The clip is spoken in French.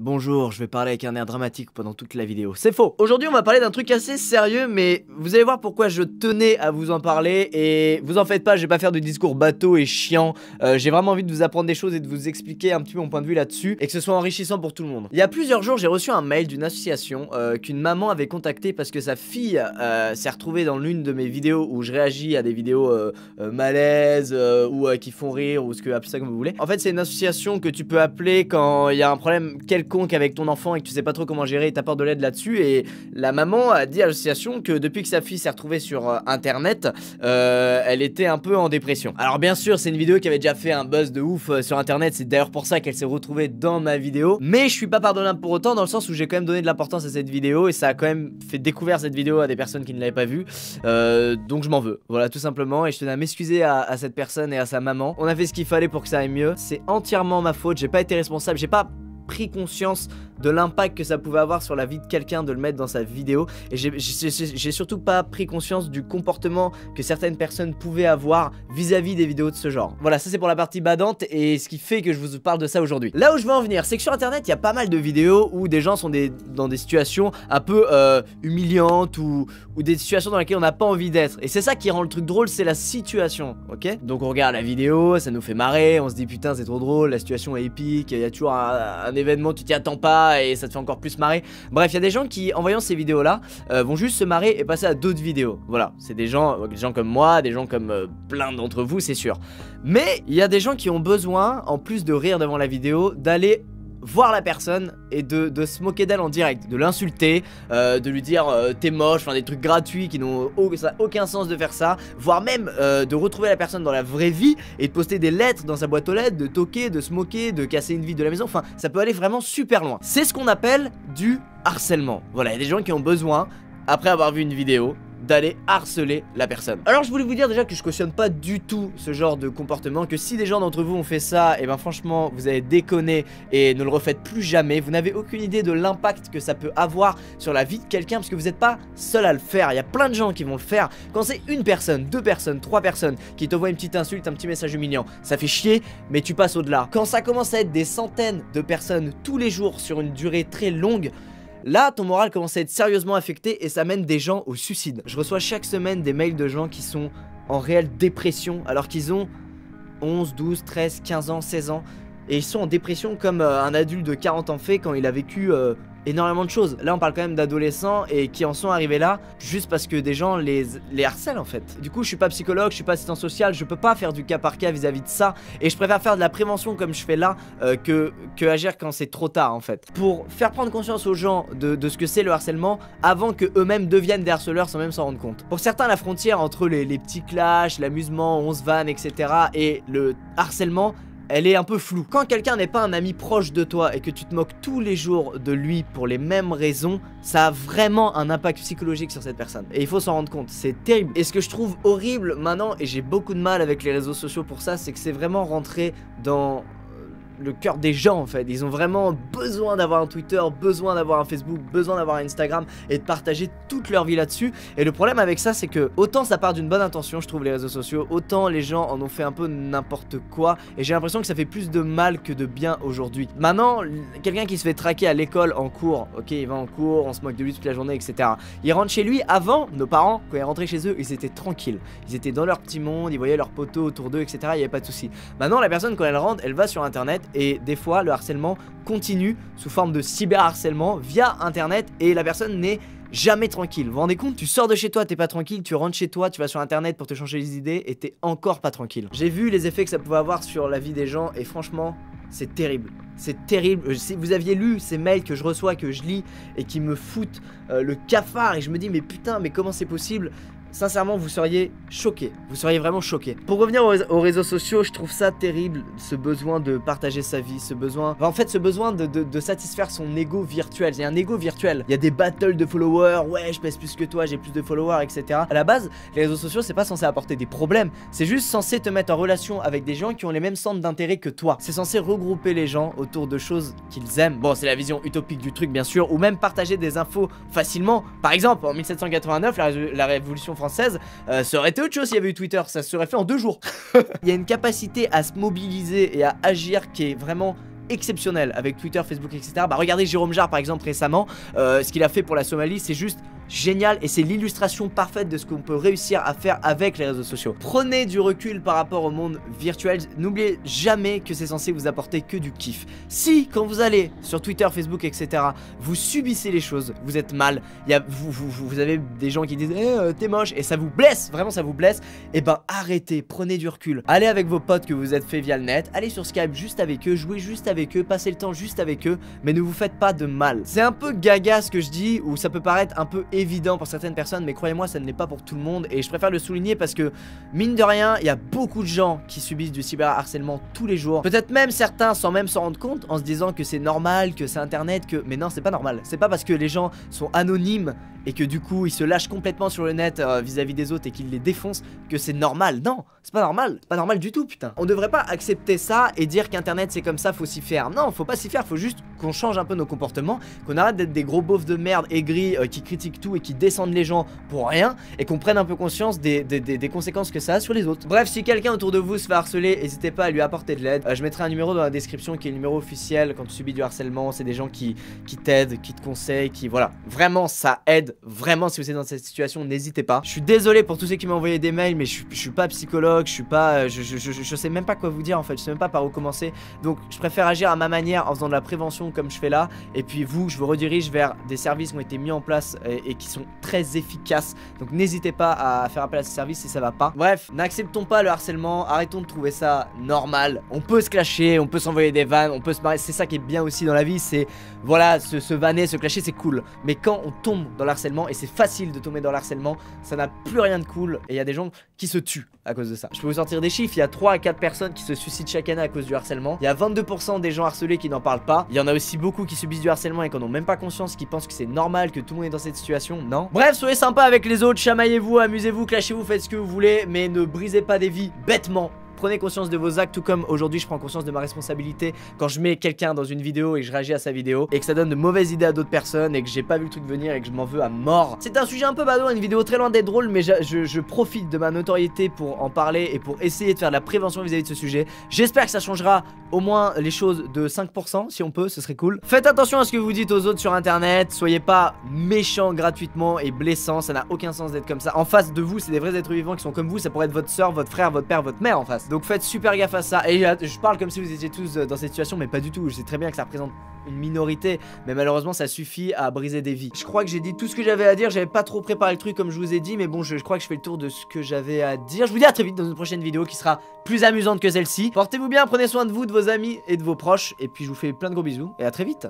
Bonjour, je vais parler avec un air dramatique pendant toute la vidéo. C'est faux. Aujourd'hui, on va parler d'un truc assez sérieux, mais vous allez voir pourquoi je tenais à vous en parler. Et vous en faites pas, je vais pas faire de discours bateau et chiant. J'ai vraiment envie de vous apprendre des choses et de vous expliquer un petit peu mon point de vue là-dessus et que ce soit enrichissant pour tout le monde. Il y a plusieurs jours, j'ai reçu un mail d'une association qu'une maman avait contacté parce que sa fille s'est retrouvée dans l'une de mes vidéos où je réagis à des vidéos malaises ou qui font rire ou ce que appelez ça comme vous voulez. En fait, c'est une association que tu peux appeler quand il y a un problème quelconque avec ton enfant et que tu sais pas trop comment gérer et t'apportes de l'aide là-dessus. Et la maman a dit à l'association que depuis que sa fille s'est retrouvée sur internet, elle était un peu en dépression. Alors bien sûr, c'est une vidéo qui avait déjà fait un buzz de ouf sur internet, c'est d'ailleurs pour ça qu'elle s'est retrouvée dans ma vidéo. Mais je suis pas pardonnable pour autant, dans le sens où j'ai quand même donné de l'importance à cette vidéo et ça a quand même fait découvrir cette vidéo à des personnes qui ne l'avaient pas vue. Donc je m'en veux, voilà, tout simplement. Et je tenais à m'excuser à cette personne et à sa maman. On a fait ce qu'il fallait pour que ça aille mieux. C'est entièrement ma faute, j'ai pas été responsable, j'ai pas pris conscience de l'impact que ça pouvait avoir sur la vie de quelqu'un de le mettre dans sa vidéo. Et j'ai surtout pas pris conscience du comportement que certaines personnes pouvaient avoir vis-à-vis des vidéos de ce genre. Voilà, ça c'est pour la partie badante et ce qui fait que je vous parle de ça aujourd'hui. Là où je veux en venir, c'est que sur internet il y a pas mal de vidéos où des gens sont dans des situations un peu humiliantes ou des situations dans lesquelles on n'a pas envie d'être. Et c'est ça qui rend le truc drôle, c'est la situation, ok? Donc on regarde la vidéo, ça nous fait marrer, on se dit putain c'est trop drôle, la situation est épique, il y a toujours un événement, tu t'y attends pas et ça te fait encore plus marrer. Bref, il y a des gens qui, en voyant ces vidéos là, vont juste se marrer et passer à d'autres vidéos. Voilà, c'est des gens comme moi, des gens comme plein d'entre vous, c'est sûr. Mais il y a des gens qui ont besoin, en plus de rire devant la vidéo, d'aller voir la personne et de se moquer d'elle en direct, de l'insulter, de lui dire t'es moche, enfin des trucs gratuits qui n'ont aucun sens de faire ça, voire même de retrouver la personne dans la vraie vie et de poster des lettres dans sa boîte aux lettres, de toquer, de se moquer, de casser une vitre de la maison, enfin ça peut aller vraiment super loin. C'est ce qu'on appelle du harcèlement. Voilà, il y a des gens qui ont besoin, après avoir vu une vidéo, d'aller harceler la personne. Alors je voulais vous dire déjà que je cautionne pas du tout ce genre de comportement, que si des gens d'entre vous ont fait ça, et ben franchement vous avez déconné et ne le refaites plus jamais. Vous n'avez aucune idée de l'impact que ça peut avoir sur la vie de quelqu'un, parce que vous n'êtes pas seul à le faire. Il y a plein de gens qui vont le faire. Quand c'est une personne, deux personnes, trois personnes qui t'envoient une petite insulte, un petit message humiliant, ça fait chier, mais tu passes au-delà. Quand ça commence à être des centaines de personnes tous les jours sur une durée très longue, là, ton moral commence à être sérieusement affecté et ça mène des gens au suicide. Je reçois chaque semaine des mails de gens qui sont en réelle dépression alors qu'ils ont 11, 12, 13, 15 ans, 16 ans. Et ils sont en dépression comme un adulte de 40 ans fait quand il a vécu énormément de choses. Là on parle quand même d'adolescents et qui en sont arrivés là juste parce que des gens les harcèlent en fait. Du coup je suis pas psychologue, je suis pas assistant social, je peux pas faire du cas par cas vis-à-vis de ça. Et je préfère faire de la prévention comme je fais là que agir quand c'est trop tard en fait. Pour faire prendre conscience aux gens de ce que c'est le harcèlement avant que eux-mêmes deviennent des harceleurs sans même s'en rendre compte. Pour certains la frontière entre les petits clashs, l'amusement, on se vanne etc. et le harcèlement, elle est un peu floue. Quand quelqu'un n'est pas un ami proche de toi et que tu te moques tous les jours de lui pour les mêmes raisons, ça a vraiment un impact psychologique sur cette personne. Et il faut s'en rendre compte, c'est terrible. Et ce que je trouve horrible maintenant, et j'ai beaucoup de mal avec les réseaux sociaux pour ça, c'est que c'est vraiment rentré dans le cœur des gens en fait. Ils ont vraiment besoin d'avoir un Twitter, besoin d'avoir un Facebook, besoin d'avoir un Instagram et de partager toute leur vie là-dessus. Et le problème avec ça, c'est que autant ça part d'une bonne intention, je trouve, les réseaux sociaux, autant les gens en ont fait un peu n'importe quoi. Et j'ai l'impression que ça fait plus de mal que de bien aujourd'hui. Maintenant, quelqu'un qui se fait traquer à l'école en cours, ok, il va en cours, on se moque de lui toute la journée, etc. Il rentre chez lui. Avant, nos parents, quand ils rentraient chez eux, ils étaient tranquilles. Ils étaient dans leur petit monde, ils voyaient leurs potos autour d'eux, etc. Il n'y avait pas de souci. Maintenant, la personne, quand elle rentre, elle va sur internet. Et des fois le harcèlement continue sous forme de cyberharcèlement via internet et la personne n'est jamais tranquille. Vous vous rendez compte? Tu sors de chez toi, t'es pas tranquille, tu rentres chez toi, tu vas sur internet pour te changer les idées et t'es encore pas tranquille. J'ai vu les effets que ça pouvait avoir sur la vie des gens et franchement c'est terrible. C'est terrible. Si vous aviez lu ces mails que je reçois, que je lis et qui me foutent le cafard et je me dis mais putain mais comment c'est possible? Sincèrement, vous seriez choqués. Vous seriez vraiment choqués. Pour revenir aux réseaux sociaux, je trouve ça terrible, ce besoin de partager sa vie, ce besoin... Enfin, en fait, ce besoin de satisfaire son ego virtuel. Il y a un ego virtuel. Il y a des battles de followers. Ouais, je pèse plus que toi, j'ai plus de followers, etc. À la base, les réseaux sociaux, c'est pas censé apporter des problèmes. C'est juste censé te mettre en relation avec des gens qui ont les mêmes centres d'intérêt que toi. C'est censé regrouper les gens autour de choses qu'ils aiment. Bon, c'est la vision utopique du truc, bien sûr. Ou même partager des infos facilement. Par exemple, en 1789, la Révolution française, ça aurait été autre chose s'il y avait eu Twitter, ça se serait fait en 2 jours. Il y a une capacité à se mobiliser et à agir qui est vraiment exceptionnel avec Twitter, Facebook, etc. Bah regardez Jérôme Jarre par exemple récemment, ce qu'il a fait pour la Somalie, c'est juste génial et c'est l'illustration parfaite de ce qu'on peut réussir à faire avec les réseaux sociaux. Prenez du recul par rapport au monde virtuel, n'oubliez jamais que c'est censé vous apporter que du kiff. Si quand vous allez sur Twitter, Facebook, etc. vous subissez les choses, vous êtes mal, vous avez des gens qui disent t'es moche et ça vous blesse, vraiment ça vous blesse, et ben arrêtez, prenez du recul, allez avec vos potes que vous êtes fait via le net, allez sur Skype juste avec eux, jouez juste avec eux, passez le temps juste avec eux, mais ne vous faites pas de mal. C'est un peu gaga ce que je dis, ou ça peut paraître un peu évident pour certaines personnes, mais croyez-moi ça ne l'est pas pour tout le monde, et je préfère le souligner parce que mine de rien il y a beaucoup de gens qui subissent du cyberharcèlement tous les jours, peut-être même certains sans même s'en rendre compte, en se disant que c'est normal, que c'est internet, que... mais non c'est pas normal, c'est pas parce que les gens sont anonymes et que du coup ils se lâchent complètement sur le net vis-à-vis des autres et qu'ils les défoncent que c'est normal. Non, c'est pas normal du tout putain. On devrait pas accepter ça et dire qu'internet c'est comme ça, faut s'y faire. Non, faut pas s'y faire, faut juste qu'on change un peu nos comportements, qu'on arrête d'être des gros beaufs de merde aigris qui critiquent tout et qui descendent les gens pour rien, et qu'on prenne un peu conscience des conséquences que ça a sur les autres. Bref, si quelqu'un autour de vous se fait harceler, n'hésitez pas à lui apporter de l'aide. Je mettrai un numéro dans la description qui est le numéro officiel quand tu subis du harcèlement. C'est des gens qui t'aident, qui te conseillent, qui voilà, vraiment ça aide. Vraiment, si vous êtes dans cette situation, n'hésitez pas. Je suis désolé pour tous ceux qui m'ont envoyé des mails, mais je suis pas psychologue, je suis pas, je sais même pas quoi vous dire en fait, je sais même pas par où commencer. Donc je préfère agir à ma manière en faisant de la prévention comme je fais là. Et puis vous, je vous redirige vers des services qui ont été mis en place et qui sont très efficaces. Donc n'hésitez pas à faire appel à ces services si ça va pas. Bref, n'acceptons pas le harcèlement, arrêtons de trouver ça normal. On peut se clasher, on peut s'envoyer des vannes, on peut se marrer. C'est ça qui est bien aussi dans la vie, c'est voilà, se vanner, se clasher, c'est cool. Mais quand on tombe dans le harcèlement, et c'est facile de tomber dans le harcèlement, ça n'a plus rien de cool, et il y a des gens qui se tuent à cause de ça. Je peux vous sortir des chiffres, il y a 3 à 4 personnes qui se suicident chaque année à cause du harcèlement. Il y a 22% des gens harcelés qui n'en parlent pas. Il y en a aussi beaucoup qui subissent du harcèlement et qui n'en ont même pas conscience, qui pensent que c'est normal, que tout le monde est dans cette situation. Non. Bref, soyez sympa avec les autres, chamaillez-vous, amusez-vous, clashez-vous, faites ce que vous voulez, mais ne brisez pas des vies bêtement. Prenez conscience de vos actes, tout comme aujourd'hui je prends conscience de ma responsabilité quand je mets quelqu'un dans une vidéo et que je réagis à sa vidéo et que ça donne de mauvaises idées à d'autres personnes et que j'ai pas vu le truc venir et que je m'en veux à mort. C'est un sujet un peu badaud, une vidéo très loin d'être drôle, mais je profite de ma notoriété pour en parler et pour essayer de faire de la prévention vis-à-vis de ce sujet. J'espère que ça changera au moins les choses de 5%, si on peut, ce serait cool. Faites attention à ce que vous dites aux autres sur internet, soyez pas méchants gratuitement et blessants, ça n'a aucun sens d'être comme ça. En face de vous, c'est des vrais êtres vivants qui sont comme vous, ça pourrait être votre soeur, votre frère, votre père, votre mère en face. Donc faites super gaffe à ça. Et je parle comme si vous étiez tous dans cette situation, mais pas du tout. Je sais très bien que ça représente une minorité, mais malheureusement ça suffit à briser des vies. Je crois que j'ai dit tout ce que j'avais à dire. J'avais pas trop préparé le truc comme je vous ai dit, mais bon, je crois que je fais le tour de ce que j'avais à dire. Je vous dis à très vite dans une prochaine vidéo qui sera plus amusante que celle-ci. Portez-vous bien, prenez soin de vous, de vos amis et de vos proches, et puis je vous fais plein de gros bisous et à très vite.